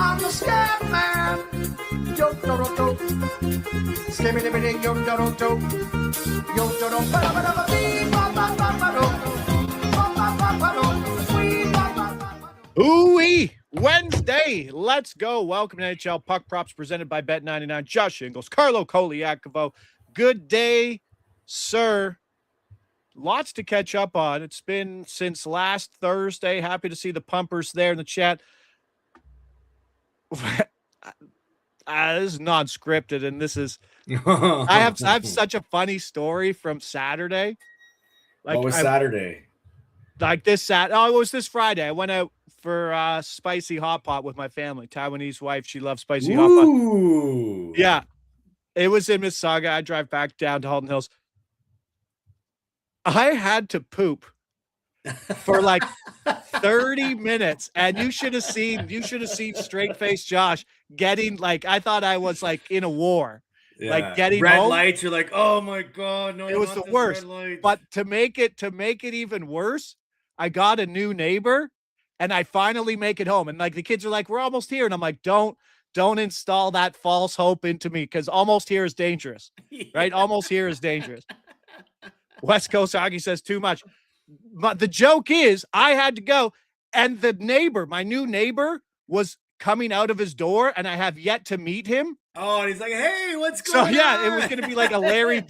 I'm the scat man. Yo, do, do, do. Skimmy, dimmy, ding, yo, do, do, do. Yo, do, do, ba, ba, ba, ba, bee, ba, ba, ba, ba, do. Ba, ba, ba, ba, do. Wee, ba, ba, ba, ba, do. Ooh-wee, Wednesday. Let's go. Welcome to NHL Puck Props presented by Bet99. Josh Inglis, Carlo Koliakovo. Good day, sir. Lots to catch up on. It's been since last Thursday. Happy to see the pumpers there in the chat. This is non-scripted, and this is I have such a funny story from Saturday. What was Saturday? Like this it was this Friday. I went out for spicy hot pot with my family. Taiwanese wife, she loves spicy hot pot. Yeah. It was in Mississauga. I drive back down to Halton Hills. I had to poop for like 30 minutes, and you should have seen straight face Josh getting like, I thought I was like in a war. Yeah. Like getting red home. lights. You're like, oh my god, no! It was the worst. But to make it even worse, I got a new neighbor, and I finally make it home. And like the kids are like, we're almost here, and I'm like, don't install that false hope into me, because almost here is dangerous, right? Almost here is dangerous. West Coast Hockey says too much. But the joke is, I had to go, and the neighbor, my new neighbor, was coming out of his door, and I have yet to meet him. Oh, and he's like, "Hey, what's going on?" So yeah, it was going to be like a Larry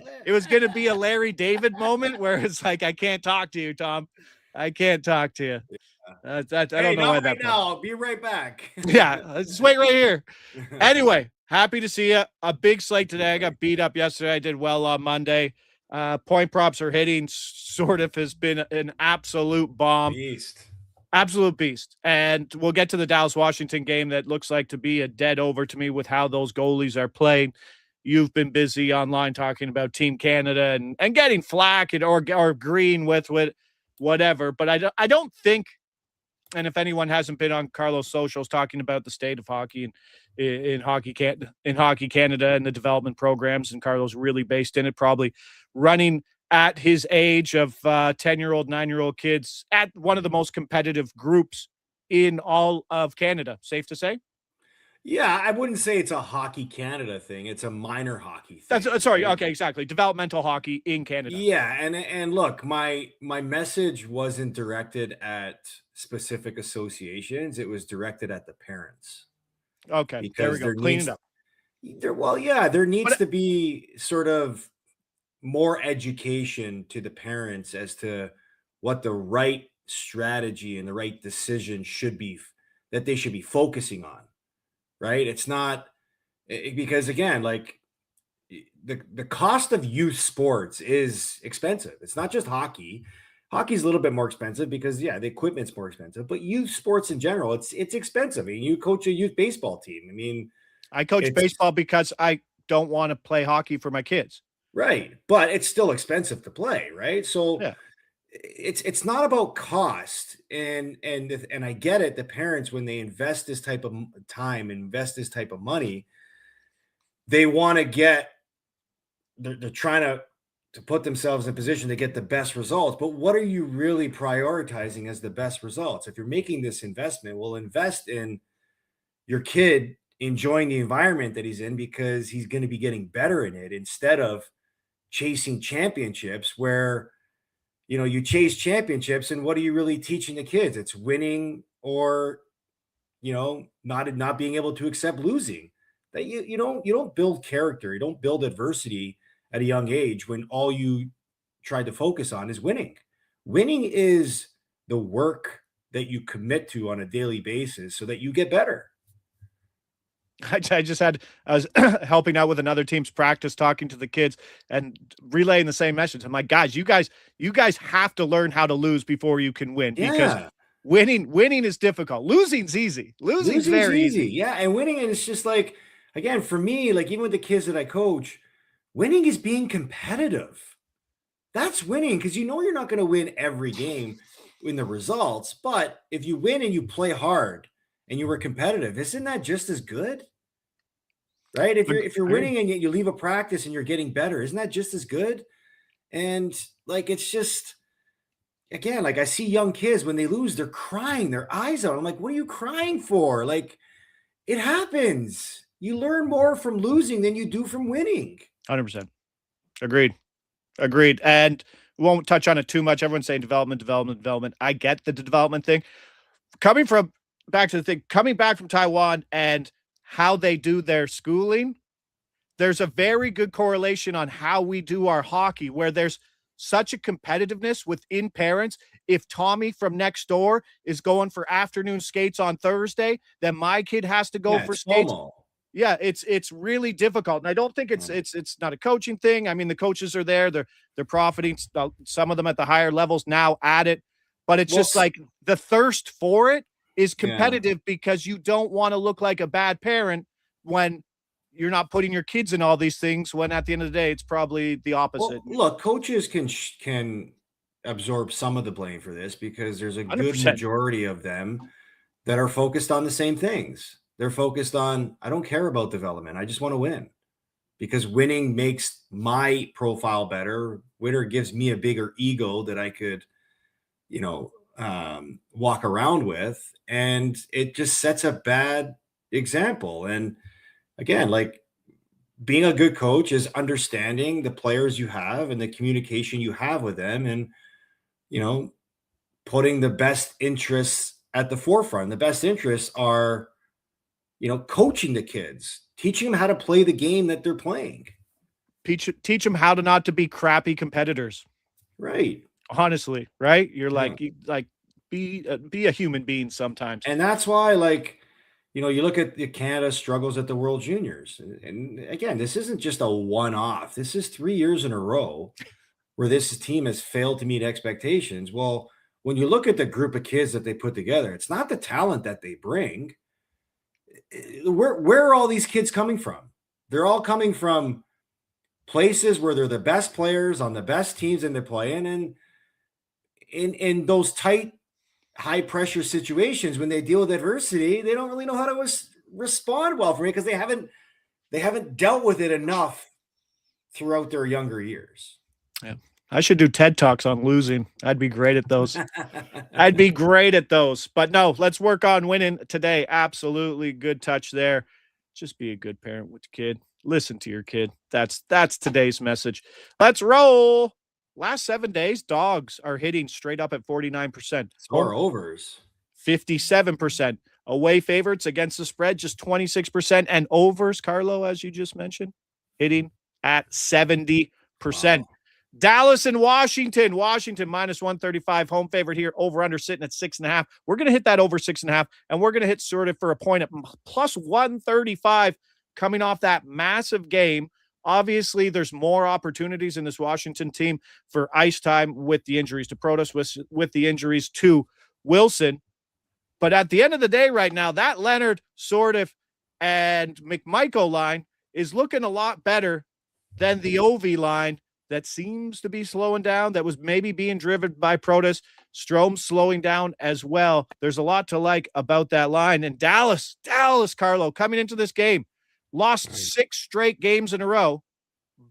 David moment where it's like, I can't talk to you, Tom. I can't talk to you. I don't know why that. Now, I'll be right back. Yeah, just wait right here. Anyway, happy to see you. A big slate today. I got beat up yesterday. I did well on Monday. Point props are hitting. Sort of has been an absolute bomb. Absolute beast. And we'll get to the Dallas-Washington game that looks like to be a dead over to me with how those goalies are playing. You've been busy online talking about Team Canada and getting flack or agreeing with whatever. But I don't think, and if anyone hasn't been on Carlos' socials talking about the state of hockey in Hockey Canada and the development programs, and Carlos really based in it, probably running at his age of 10-year-old, 9-year-old kids at one of the most competitive groups in all of Canada. Safe to say? Yeah, I wouldn't say it's a Hockey Canada thing. It's a minor hockey thing. That's sorry. Okay, exactly. Developmental hockey in Canada. Yeah, and look, my message wasn't directed at specific associations. It was directed at the parents. Okay, because there we go. Clean it up. There needs to be sort of more education to the parents as to what the right strategy and the right decision should be, that they should be focusing on, right? It's not because, again, like the cost of youth sports is expensive. It's not just hockey. Hockey's a little bit more expensive because, the equipment's more expensive, but youth sports in general, it's expensive. I mean, you coach a youth baseball team. I mean, I coach baseball because I don't want to play hockey for my kids. Right. But it's still expensive to play, right? So it's not about cost. And I get it. The parents, when they invest this type of time, invest this type of money, they want to they're trying to put themselves in a position to get the best results. But what are you really prioritizing as the best results? If you're making this investment, well, invest in your kid enjoying the environment that he's in, because he's going to be getting better in it, instead of chasing championships where, you chase championships and what are you really teaching the kids? It's winning or, not being able to accept losing. That you don't build character. You don't build adversity at a young age when all you try to focus on is winning. Winning is the work that you commit to on a daily basis so that you get better. I was helping out with another team's practice, talking to the kids and relaying the same message. I'm like, guys, you guys have to learn how to lose before you can win, because winning is difficult. Losing's easy. Losing's very easy. Yeah. And winning is just like, again, for me, like even with the kids that I coach, winning is being competitive. That's winning, because you're not going to win every game in the results. But if you win and you play hard and you were competitive, isn't that just as good? Right? If you're winning and you leave a practice and you're getting better, isn't that just as good? And like, it's just, again, like I see young kids when they lose, they're crying their eyes out. I'm like, what are you crying for? Like, It happens. You learn more from losing than you do from winning. 100%. Agreed. And we won't touch on it too much. Everyone's saying development. I get the development thing. Coming back from Taiwan and how they do their schooling, there's a very good correlation on how we do our hockey, where there's such a competitiveness within parents. If Tommy from next door is going for afternoon skates on Thursday, then my kid has to go for skates. FOMO. Yeah, it's really difficult. And I don't think it's not a coaching thing. I mean, the coaches are there. They're profiting, some of them at the higher levels now at it. But it's just like the thirst for it is competitive because you don't want to look like a bad parent when you're not putting your kids in all these things, when at the end of the day, it's probably the opposite. Well, look, coaches can absorb some of the blame for this because there's a 100%. good majority of them that are focused on the same things. They're focused on, I don't care about development. I just want to win because winning makes my profile better. Winner gives me a bigger ego that I could, walk around with. And it just sets a bad example. And again, like, being a good coach is understanding the players you have and the communication you have with them and, putting the best interests at the forefront. The best interests are, coaching the kids, teaching them how to play the game that they're playing. Teach them how to not to be crappy competitors. Right. Honestly, right? You're be a human being sometimes. And that's why, you look at Canada's struggles at the World Juniors. And again, this isn't just a one-off. This is 3 years in a row where this team has failed to meet expectations. Well, when you look at the group of kids that they put together, it's not the talent that they bring. Where are all these kids coming from? They're all coming from places where they're the best players on the best teams and they're playing. And in those tight, high-pressure situations, when they deal with adversity, they don't really know how to respond well for it because they haven't dealt with it enough throughout their younger years. Yeah. I should do TED Talks on losing. I'd be great at those. But no, let's work on winning today. Absolutely good touch there. Just be a good parent with your kid. Listen to your kid. That's today's message. Let's roll. Last 7 days, dogs are hitting straight up at 49%. Score overs. 57%. Away favorites against the spread, just 26%. And overs, Carlo, as you just mentioned, hitting at 70%. Wow. Dallas and Washington. Washington minus 135, home favorite here. Over under sitting at 6.5. We're going to hit that over 6.5, and we're going to hit sort of for a point at plus 135 coming off that massive game. Obviously, there's more opportunities in this Washington team for ice time with the injuries to Protas, with the injuries to Wilson. But at the end of the day right now, that Leonard, Sordiff, and McMichael line is looking a lot better than the Ovi line that seems to be slowing down, that was maybe being driven by Protas. Strome slowing down as well. There's a lot to like about that line. And Dallas, Carlo, coming into this game, lost 6 straight games in a row,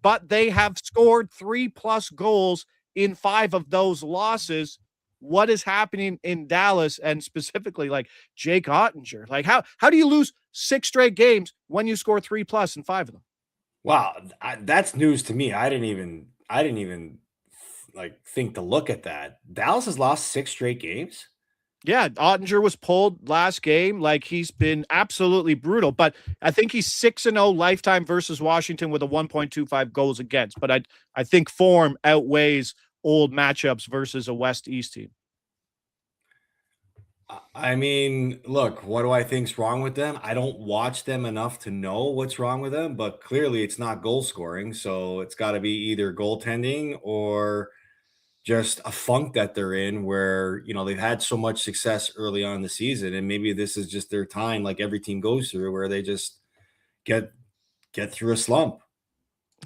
but they have scored 3+ goals in 5 of those losses. What is happening in Dallas, and specifically like Jake Ottinger? Like how do you lose 6 straight games when you score 3+ in 5 of them? Wow, that's news to me. I didn't even think to look at that. Dallas has lost 6 straight games. Yeah, Ottinger was pulled last game. Like, he's been absolutely brutal, but I think he's 6-0 lifetime versus Washington with a 1.25 goals against. But I think form outweighs old matchups versus a West-East team. I mean, look, what do I think's wrong with them? I don't watch them enough to know what's wrong with them, but clearly it's not goal scoring. So it's got to be either goaltending or just a funk that they're in where, they've had so much success early on in the season. And maybe this is just their time, like every team goes through, where they just get through a slump.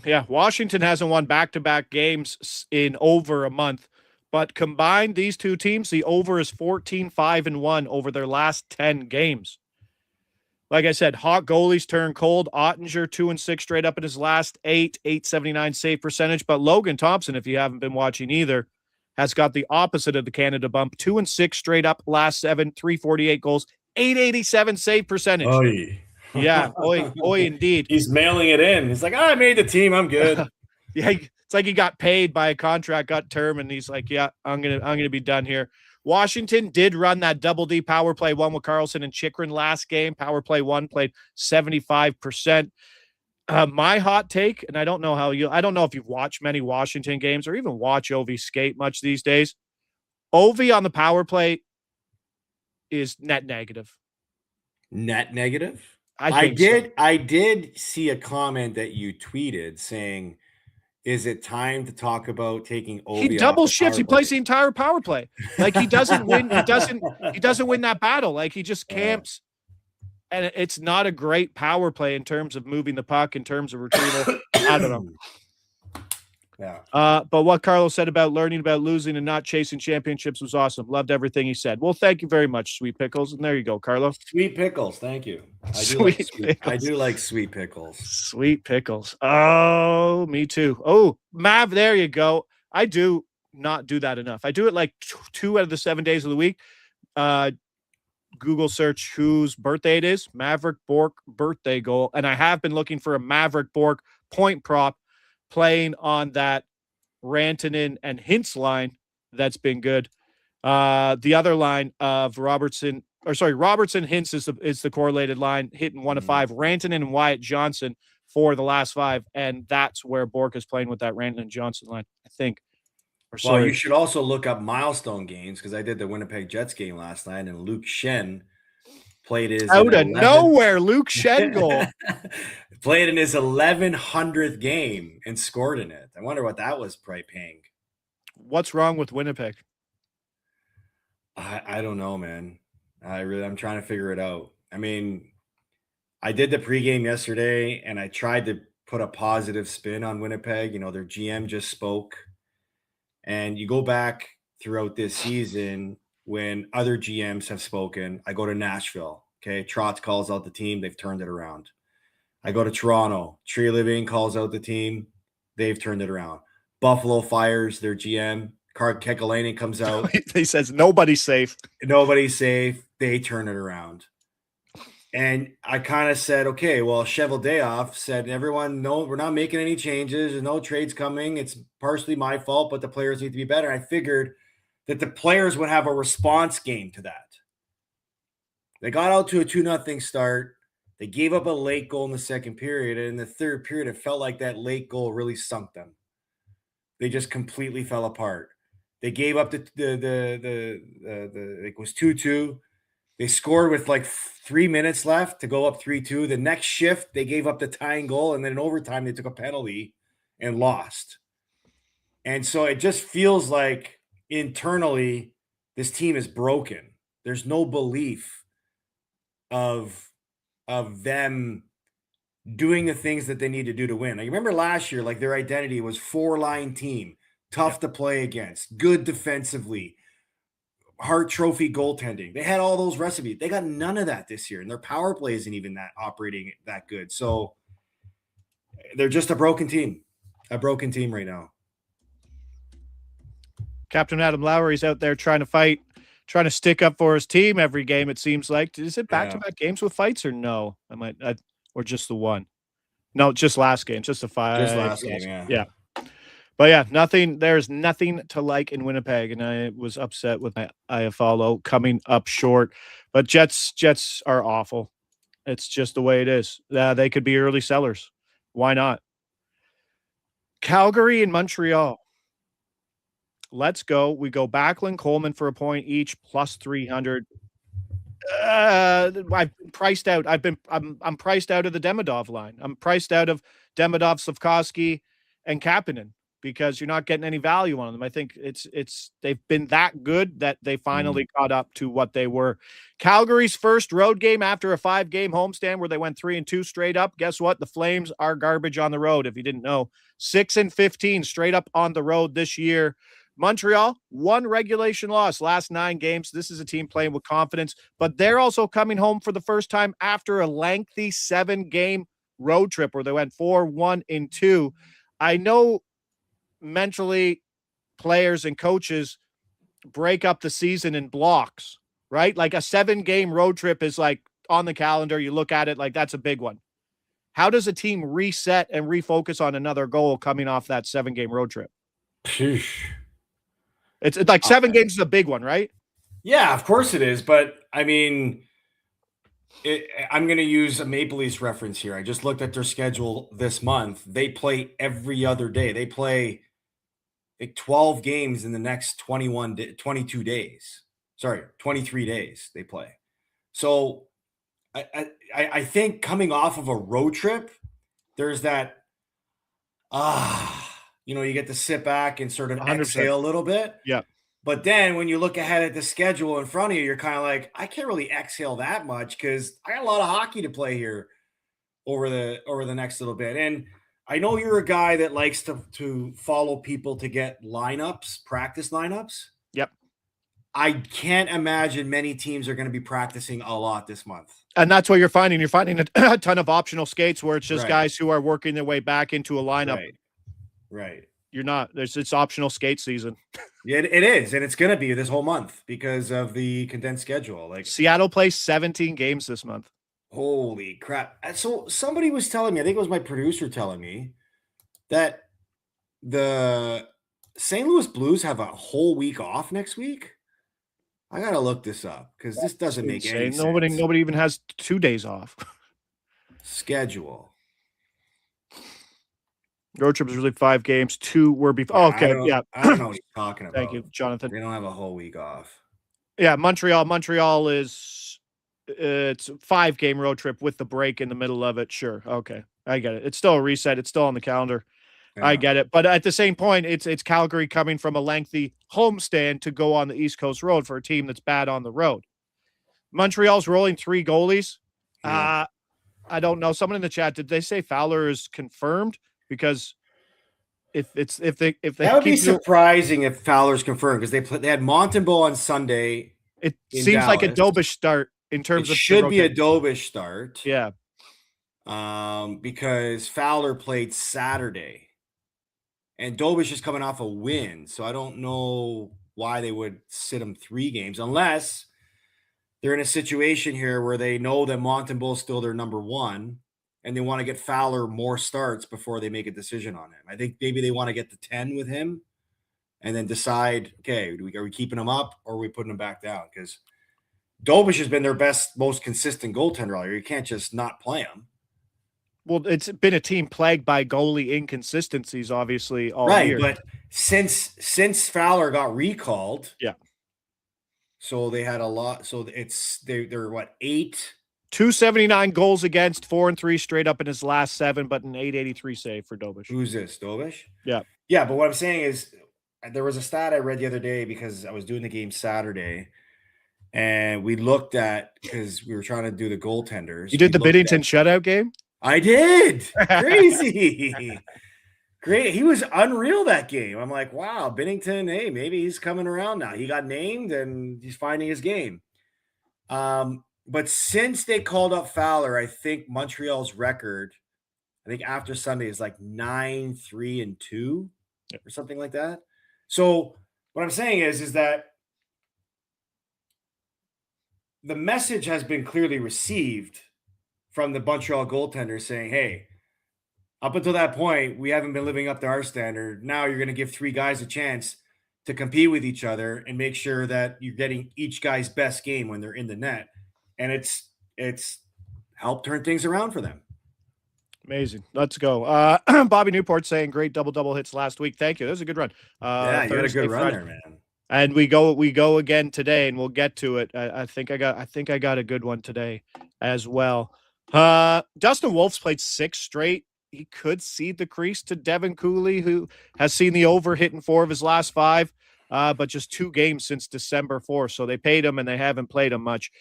Yeah, Washington hasn't won back-to-back games in over a month. But combined, these two teams, the over is 14-5-1 over their last 10 games. Like I said, hot goalies turn cold. Ottinger 2-6 straight up in his last 8, 879 save percentage. But Logan Thompson, if you haven't been watching either, has got the opposite of the Canada bump. 2-6 straight up last 7, 348 goals, 887 save percentage. Oy. Yeah, oy, indeed. He's mailing it in. He's like, I made the team. I'm good. Yeah, it's like he got paid by a contract, got term, and he's like, yeah, I'm gonna be done here. Washington did run that double D power play one with Carlson and Chikrin last game. Power play one played 75%. My hot take, and I don't know if you've watched many Washington games or even watch Ovi skate much these days. Ovi on the power play is net negative. Net negative? I did see a comment that you tweeted saying, is it time to talk about taking Ovi? He double shifts. He plays the entire power play. Like he doesn't win. He doesn't win that battle. Like he just camps. And it's not a great power play in terms of moving the puck, in terms of retrieval. I don't know. Yeah. But what Carlos said about learning about losing and not chasing championships was awesome. Loved everything he said. Well, thank you very much, Sweet Pickles. And there you go, Carlos. Sweet Pickles. Thank you. I do like sweet pickles. Sweet Pickles. Oh, me too. Oh, Mav, there you go. I do not do that enough. I do it like 2 out of the 7 days of the week. Google search whose birthday it is. Maverick Bork birthday goal. And I have been looking for a Maverick Bork point prop playing on that Rantanen and Hintz line. That's been good. The other line of Robertson, Hintz is the correlated line, hitting 1 of 5. Rantanen and Wyatt Johnson for the last 5. And that's where Bork is playing with that Rantanen Johnson line, I think. Well, you should also look up milestone games, because I did the Winnipeg Jets game last night, and Luke Schenn played his out of nowhere. Luke Schenn goal played in his 1100th game and scored in it. I wonder what that was probably paying. What's wrong with Winnipeg? I don't know, man. I'm trying to figure it out. I mean, I did the pregame yesterday, and I tried to put a positive spin on Winnipeg. You know, their GM just spoke. And you go back throughout this season when other GMs have spoken. I go to Nashville. Okay. Trotz calls out the team. They've turned it around. I go to Toronto. Tree Living calls out the team. They've turned it around. Buffalo fires their GM. Cart Kekalainen comes out. He says nobody's safe. Nobody's safe. They turn it around. And I kind of said, okay, well, Cheveldayoff said, everyone, no, we're not making any changes. There's no trades coming. It's partially my fault, but the players need to be better. I figured that the players would have a response game to that. They got out to a 2-0 start. They gave up a late goal in the second period. And in the third period, it felt like that late goal really sunk them. They just completely fell apart. They gave up it was 2-2. They scored with like 3 minutes left to go up 3-2. The next shift, they gave up the tying goal, and then in overtime, they took a penalty and lost. And so it just feels like internally, this team is broken. There's no belief of them doing the things that they need to do to win. I remember last year, like their identity was 4-line team, tough to play against, good defensively, Hart Trophy goaltending. They had all those recipes. They got none of that this year, and their power play isn't even that operating that good. So they're just a broken team right now. Captain Adam Lowry's out there trying to fight, trying to stick up for his team every game. It seems like. Is it back-to-back games with fights or no? Or just the one? No, just last game, just the 5. Just last game, yeah. But yeah, there's nothing to like in Winnipeg, and I was upset with my Iafallo coming up short. But Jets are awful. It's just the way it is. They could be early sellers. Why not? Calgary and Montreal. Let's go. We go Backlund, Coleman for a point each, plus 300. I've been priced out. I'm priced out of the Demidov line. I'm priced out of Demidov, Slafkovsky, and Kapanen, because you're not getting any value on them. I think they've been that good that they finally caught up to what they were. Calgary's first road game after a 5-game homestand where they went 3-2 straight up. Guess what? The Flames are garbage on the road, if you didn't know. 6-15 straight up on the road this year. Montreal, 1 regulation loss last 9 games. This is a team playing with confidence, but they're also coming home for the first time after a lengthy 7-game road trip where they went 4-1-2. I know mentally players and coaches break up the season in blocks, right? Like a 7-game road trip is like on the calendar. You look at it like that's a big one. How does a team reset and refocus on another goal coming off that 7-game road trip? It's like 7 games is a big one, right? Yeah, of course it is. But I mean, I'm going to use a Maple Leafs reference here. I just looked at their schedule this month. They play every other day. They play like 12 games in the next 22 days. Sorry, 23 days they play. So I think coming off of a road trip, there's that, you get to sit back and sort of 100%. exhale a little bit. Yeah. But then when you look ahead at the schedule in front of you, you're kind of like, I can't really exhale that much because I got a lot of hockey to play here over the next little bit. And I know you're a guy that likes to follow people to get practice lineups. Yep. I can't imagine many teams are going to be practicing a lot this month. And that's what you're finding. You're finding a ton of optional skates where it's just Right. guys who are working their way back into a lineup. Right. You're not. It's optional skate season. Yeah, it is. And it's going to be this whole month because of the condensed schedule. Like Seattle plays 17 games this month. Holy crap. So somebody was telling me, I think it was my producer telling me, that the St. Louis Blues have a whole week off next week. I got to look this up because this doesn't make any sense. Nobody even has 2 days off. Schedule. Road trip is really 5 games. 2 were before. Yeah, Okay. I don't know what he's talking about. Thank you, Jonathan. They don't have a whole week off. Yeah, Montreal. Montreal is it's a 5-game road trip with the break in the middle of it. Sure. Okay. I get it. It's still a reset. It's still on the calendar. Yeah. I get it. But at the same point, it's Calgary coming from a lengthy homestand to go on the East Coast road for a team that's bad on the road. Montreal's rolling 3 goalies. Yeah. I don't know. Someone in the chat, did they say Fowler is confirmed? Because if they that would be surprising if Fowler's confirmed because they had Montembeault on Sunday. It seems like a Dobish start in terms of it should be a Dobish start. Yeah. Because Fowler played Saturday. And Dobish is coming off a win, so I don't know why they would sit him 3 games unless they're in a situation here where they know that Montembeault is still their number 1, and they want to get Fowler more starts before they make a decision on him. I think maybe they want to get the 10 with him and then decide, okay, are we keeping him up or are we putting him back down? Because Dobish has been their best, most consistent goaltender all year. You can't just not play him. Well, it's been a team plagued by goalie inconsistencies, obviously, all year. Right, but since Fowler got recalled, yeah. So they had a lot. So they're what, 8? 279 goals against, 4-3 straight up in his last 7, but an 883 save for Dobish. Who's this, Dobish? Yeah, yeah. But what I'm saying is, there was a stat I read the other day because I was doing the game Saturday. And we looked at, because we were trying to do the goaltenders. You did the Binnington shutout game? I did. Crazy. Great. He was unreal that game. I'm like, wow, Binnington, hey, maybe he's coming around now. He got named and he's finding his game. But since they called up Fowler, I think Montreal's record, I think after Sunday is like 9-3-2 or something like that. So what I'm saying is that the message has been clearly received from the Montreal goaltender saying, hey, up until that point, we haven't been living up to our standard. Now you're going to give 3 guys a chance to compete with each other and make sure that you're getting each guy's best game when they're in the net. And it's helped turn things around for them. Amazing. Let's go. Bobby Newport saying great double hits last week. Thank you. That was a good run. Yeah, you had a good run there, man. And we go again today, and we'll get to it. I think I got a good one today as well. Dustin Wolf's played 6 straight. He could cede the crease to Devin Cooley, who has seen the over hit in 4 of his last 5, but just 2 games since December 4th. So they paid him and they haven't played him much.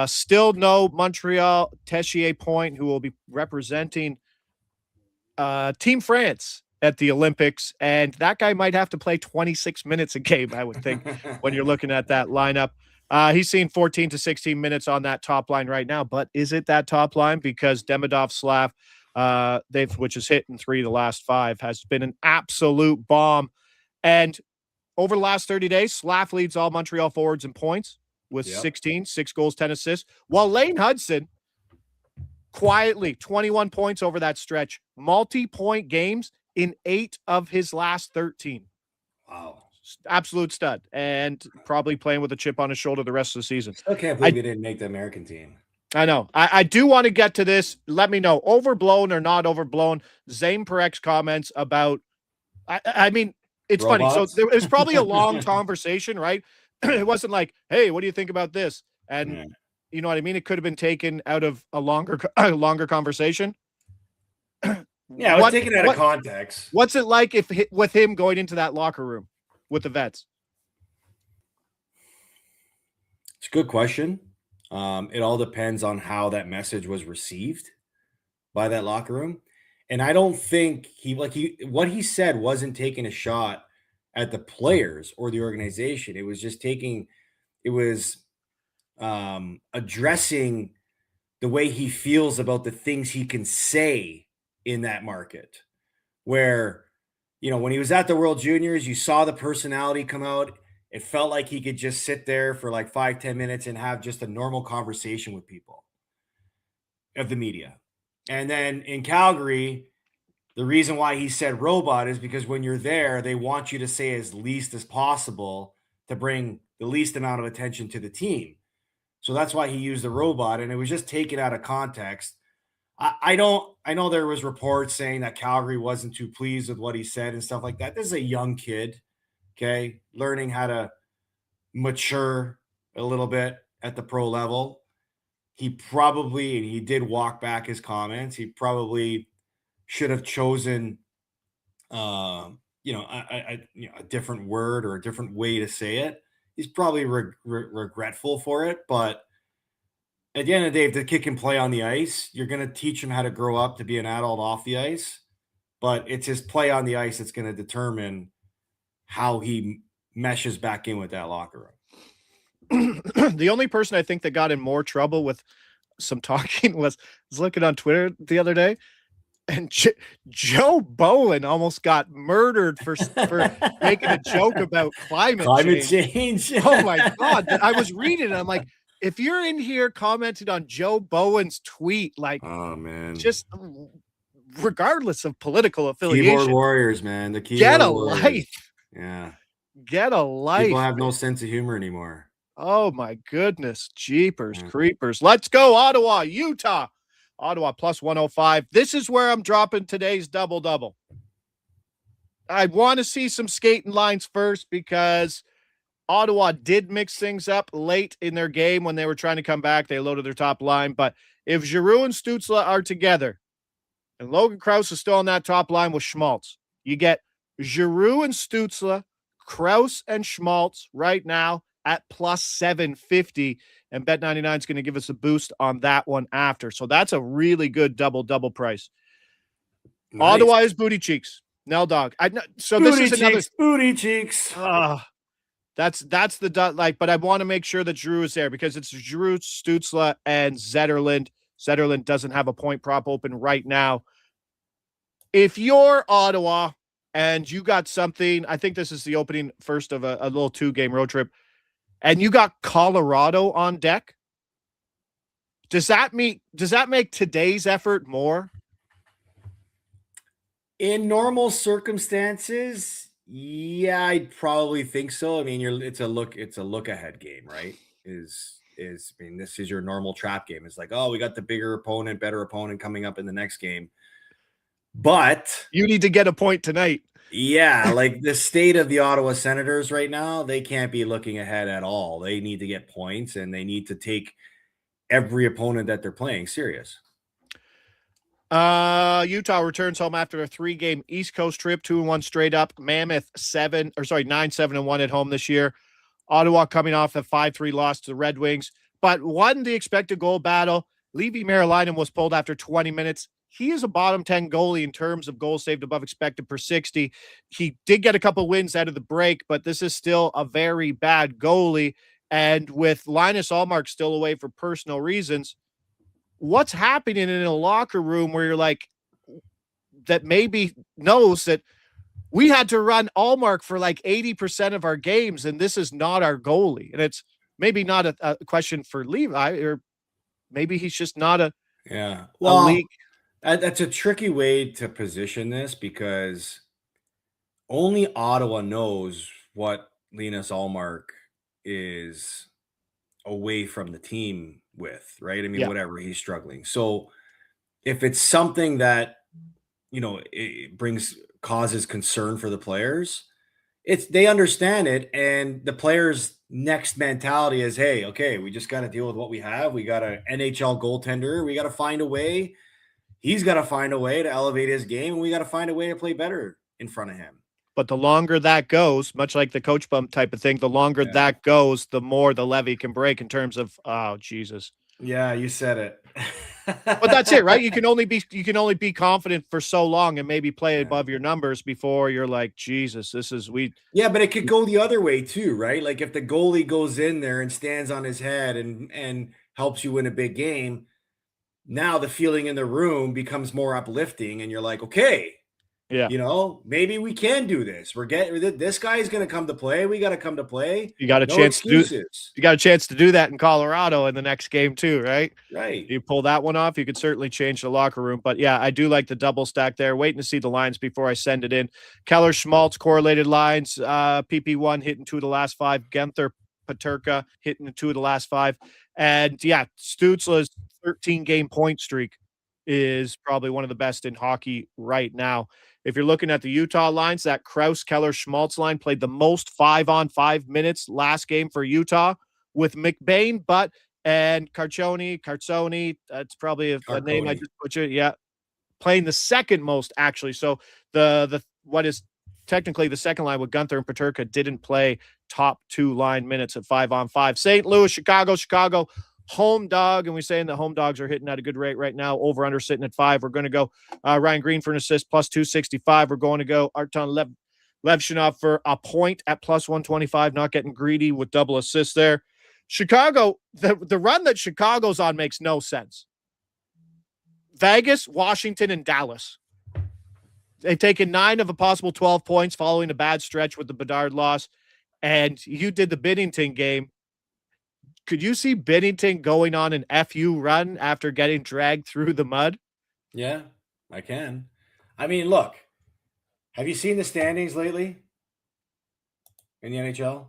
Still no Montreal Tessier Point, who will be representing Team France at the Olympics. And that guy might have to play 26 minutes a game, I would think, when you're looking at that lineup. He's seen 14 to 16 minutes on that top line right now, but is it that top line? Because Demidov, Slav, which is hit in 3 of the last 5, has been an absolute bomb. And over the last 30 days, Slav leads all Montreal forwards in points. with 6 goals, 10 assists, while Lane Hudson quietly 21 points over that stretch, multi-point games in 8 of his last 13. Wow. Absolute stud, and probably playing with a chip on his shoulder the rest of the season. Still can't believe he didn't make the American team. I know. I do want to get to this. Let me know, overblown or not overblown. Zane Parek's comments about, I mean, it's Robots? funny. So it was probably a long conversation, right? It wasn't like, hey, what do you think about this? And you know what I mean? It could have been taken out of a longer conversation. Yeah, I was taken out of context. What's it like with him going into that locker room with the vets? It's a good question. It all depends on how that message was received by that locker room. And I don't think what he said wasn't taking a shot at the players or the organization. It was just addressing the way he feels about the things he can say in that market. Where, when he was at the World Juniors, you saw the personality come out. It felt like he could just sit there for like 5-10 minutes and have just a normal conversation with people of the media. And then in Calgary, the reason why he said robot is because when you're there, they want you to say as least as possible to bring the least amount of attention to the team. So that's why he used the robot, and it was just taken out of context. I know there was reports saying that Calgary wasn't too pleased with what he said and stuff like that. This is a young kid, okay, learning how to mature a little bit at the pro level. He did walk back his comments. He probably should have chosen, a different word or a different way to say it. He's probably regretful for it, but at the end of the day, if the kid can play on the ice, you're going to teach him how to grow up to be an adult off the ice. But it's his play on the ice that's going to determine how he meshes back in with that locker room. The only person I think that got in more trouble with some talking was looking on Twitter the other day, and Joe Bowen almost got murdered for making a joke about climate change. Oh my God. I was reading it. I'm like, if you're in here commenting on Joe Bowen's tweet, like, oh man, just regardless of political affiliation, keyboard warriors, man, get a life. Yeah, get a life. People have no sense of humor anymore. Oh my goodness, jeepers creepers. Let's go, Ottawa, Utah. Ottawa plus 105. This is where I'm dropping today's double-double. I want to see some skating lines first because Ottawa did mix things up late in their game when they were trying to come back. They loaded their top line. But if Giroux and Stützle are together and Logan Krause is still on that top line with Schmaltz, you get Giroux and Stützle, Krause and Schmaltz right now at plus 750. And Bet99 is going to give us a boost on that one after. So that's a really good double price. Nice. Ottawa is booty cheeks. Nell Dog. So booty this is another booty cheeks. That's but I want to make sure that Giroux is there because it's Giroux, Stützle, and Zetterlund. Zetterlund doesn't have a point prop open right now. If you're Ottawa and you got something, I think this is the opening first of a little 2-game road trip, and you got Colorado on deck, does that make today's effort more? In normal circumstances, yeah, I'd probably think so. I mean, it's a look ahead game, right? This is your normal trap game. It's like, oh, we got the bigger opponent, better opponent coming up in the next game. But you need to get a point tonight. Yeah, like the state of the Ottawa Senators right now, they can't be looking ahead at all. They need to get points, and they need to take every opponent that they're playing serious. Utah returns home after a 3-game East Coast trip, 2-1 straight up. Mammoth 9-7-1 at home this year. Ottawa coming off a 5-3 loss to the Red Wings, but won the expected goal battle. Levi Merilainen was pulled after 20 minutes. He is a bottom 10 goalie in terms of goals saved above expected per 60. He did get a couple wins out of the break, but this is still a very bad goalie. And with Linus Ullmark still away for personal reasons, what's happening in a locker room where you're like, that maybe knows that we had to run Ullmark for like 80% of our games, and this is not our goalie. And it's maybe not a question for Levi, or maybe he's just not a league. That's a tricky way to position this because only Ottawa knows what Linus Ullmark is away from the team with, right? I mean, whatever he's struggling. So if it's something that, it causes concern for the players, they understand it. And the players' next mentality is, hey, okay, we just got to deal with what we have. We got an NHL goaltender. We got to find a way. He's got to find a way to elevate his game, and we got to find a way to play better in front of him. But the longer that goes, much like the coach bump type of thing, the longer that goes, the more the levee can break in terms of, oh, Jesus. Yeah, you said it. But that's it, right? You can only be confident for so long and maybe play above your numbers before you're like, Jesus, Yeah, but it could go the other way too, right? Like if the goalie goes in there and stands on his head and helps you win a big game, now the feeling in the room becomes more uplifting and you're like, okay, maybe we can do this. This guy's going to come to play. We got to come to play. You got a chance to do that in Colorado in the next game too, right? Right. You pull that one off, you could certainly change the locker room. But yeah, I do like the double stack there. Waiting to see the lines before I send it in. Keller Schmaltz correlated lines, PP1 hitting 2 of the last 5. Guenther Peterka hitting 2 of the last 5. And yeah, Stützle's 13-game point streak is probably one of the best in hockey right now. If you're looking at the Utah lines, that Krause, Keller, Schmaltz line played the most 5-on-5 minutes last game for Utah with McBain, and Carconi. That's probably a name I just butchered. Yeah, playing the second most actually. So the what is technically the second line with Guenther and Peterka didn't play top 2 line minutes at 5-on-5. St. Louis, Chicago. Home dog, and we're saying the home dogs are hitting at a good rate right now. Over under sitting at 5. We're going to go Ryan Green for an assist plus 265. We're going to go Arton Levshinov for a point at plus 125. Not getting greedy with double assists there. Chicago, the run that Chicago's on makes no sense. Vegas, Washington, and Dallas. They've taken 9 of a possible 12 points following a bad stretch with the Bedard loss. And you did the Binnington game. Could you see Binnington going on an FU run after getting dragged through the mud? Yeah, I can. I mean, look, have you seen the standings lately in the NHL?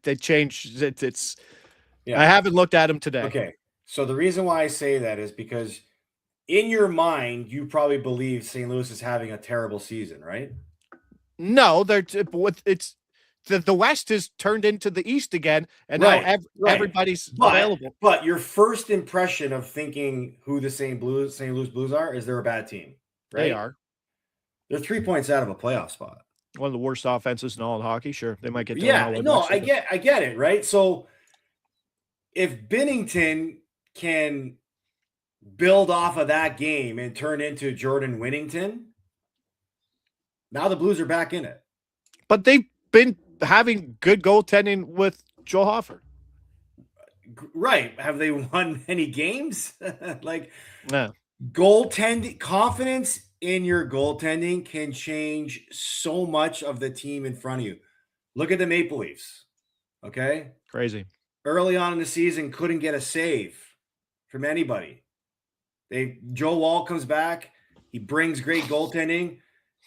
They changed. I haven't looked at them today. Okay, so the reason why I say that is because in your mind, you probably believe St. Louis is having a terrible season, right? No, it's the West has turned into the East again, and now everybody's available. But your first impression of thinking who the St. Louis Blues are is they're a bad team, right? They are. They're 3 points out of a playoff spot. One of the worst offenses in all of hockey. Sure, they might get. I get it, right? So if Binnington can build off of that game and turn into Jordan Winnington, now the Blues are back in it. But they've been having good goaltending with Joe Hofer. Right. Have they won many games? No. Goaltending, confidence in your goaltending can change so much of the team in front of you. Look at the Maple Leafs. Okay. Crazy. Early on in the season, couldn't get a save from anybody. Joe Wall comes back. He brings great goaltending.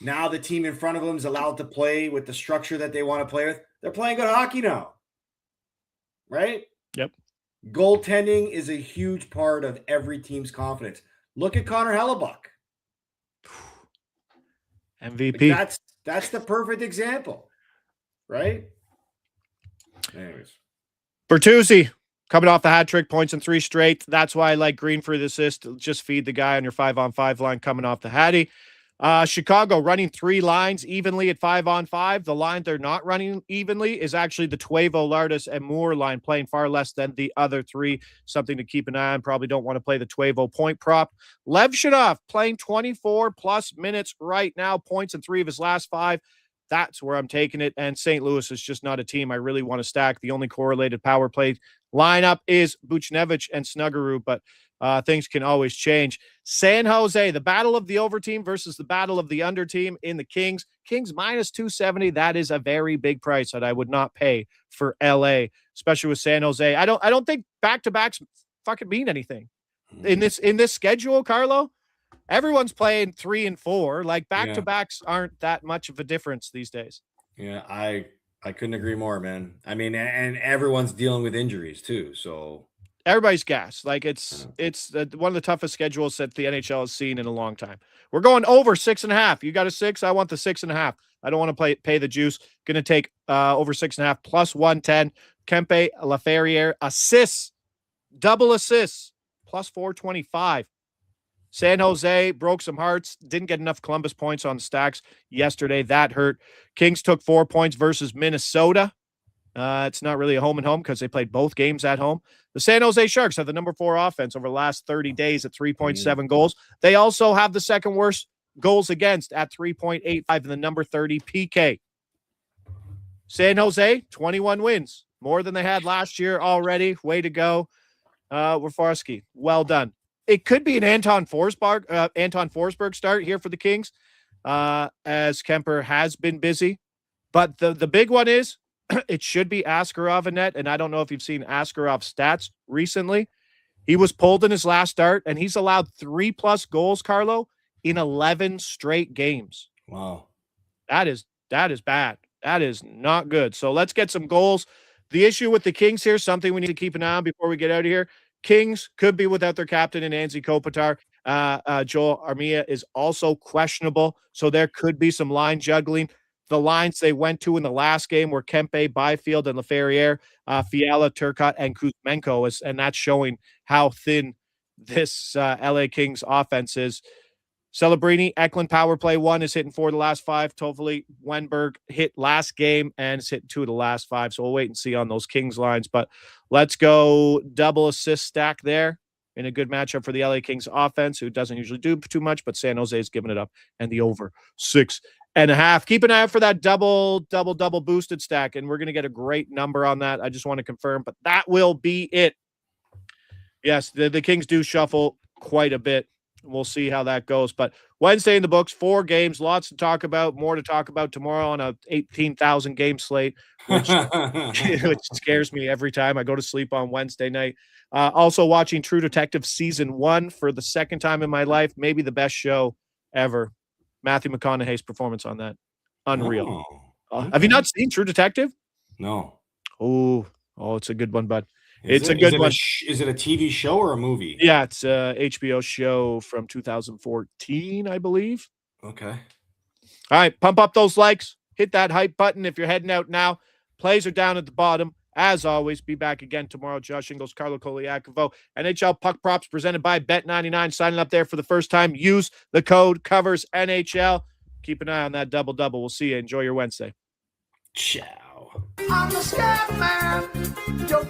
Now the team in front of them is allowed to play with the structure that they want to play with. They're playing good hockey now. Right? Yep. Goaltending is a huge part of every team's confidence. Look at Connor Hellebuck. MVP. That's the perfect example. Right? Anyways. Bertuzzi coming off the hat trick, points in 3 straight. That's why I like Green for the assist. Just feed the guy on your 5-on-5 line coming off the Hattie. Chicago running 3 lines evenly at 5-on-5. The line they're not running evenly is actually the Tuevo, Lardis, and Moore line, playing far less than the other 3. Something to keep an eye on. Probably don't want to play the Tuevo point prop. Levshinov playing 24-plus minutes right now, points in 3 of his last 5. That's where I'm taking it. And St. Louis is just not a team I really want to stack. The only correlated power play lineup is Buchnevich and Snuggerud, but things can always change. San Jose, the battle of the over team versus the battle of the under team in the Kings. Kings minus 270. That is a very big price that I would not pay for LA, especially with San Jose. I don't think back-to-backs fucking mean anything in this schedule, Carlo. Everyone's playing 3 and 4. Like back-to-backs aren't that much of a difference these days. Yeah, I couldn't agree more, man. I mean, and everyone's dealing with injuries too, so everybody's gassed. Like it's one of the toughest schedules that the NHL has seen in a long time. We're going over 6.5. You got a 6? I want the 6.5. I don't want to pay the juice. Going to take over 6.5 plus 110. Kempe Laferriere assists, double assists, plus 425. San Jose broke some hearts. Didn't get enough Columbus points on stacks yesterday. That hurt. Kings took 4 points versus Minnesota. It's not really a home and home because they played both games at home. The San Jose Sharks have the number 4 offense over the last 30 days at 3.7 goals. They also have the second worst goals against at 3.85 and the number 30 PK. San Jose, 21 wins, more than they had last year already. Way to go, Wafarski. Well done. It could be an Anton Forsberg start here for the Kings, as Kemper has been busy. But the big one is it should be Askarov in net, and I don't know if you've seen Askarov's stats recently. He was pulled in his last start, and he's allowed 3+ goals, Carlo, in 11 straight games. Wow. That is bad. That is not good. So let's get some goals. The issue with the Kings here, something we need to keep an eye on before we get out of here. Kings could be without their captain in Anze Kopitar. Joel Armia is also questionable, so there could be some line juggling. The lines they went to in the last game were Kempe, Byfield, and Laferriere, Fiala, Turcotte, and Kuzmenko, and that's showing how thin this LA Kings offense is. Celebrini, Eklund power play 1 is hitting 4 of the last 5. Toffoli, Wenberg hit last game and is hitting 2 of the last 5. So we'll wait and see on those Kings lines. But let's go double assist stack there in a good matchup for the LA Kings offense, who doesn't usually do too much, but San Jose is giving it up, and the over 6.5. Keep an eye out for that double boosted stack, and we're going to get a great number on that. I just want to confirm, but that will be it. Yes, the Kings do shuffle quite a bit. We'll see how that goes. But Wednesday in the books, 4 games, lots to talk about, more to talk about tomorrow on a 18,000 game slate, which scares me every time I go to sleep on Wednesday night. Also watching True Detective season 1 for the second time in my life, maybe the best show ever. Matthew McConaughey's performance on that, unreal. Okay. Have you not seen True Detective? No. Oh, it's a good one, bud. Is it a TV show or a movie? Yeah, it's a HBO show from 2014, I believe. Okay. All right, pump up those likes. Hit that hype button if you're heading out now. Plays are down at the bottom. As always, be back again tomorrow. Josh Inglis, Carlo Koliakovo, NHL Puck Props presented by Bet99. Signing up there for the first time. Use the code COVERSNHL. Keep an eye on that double-double. We'll see you. Enjoy your Wednesday. Ciao. I'm the scat man. Yo,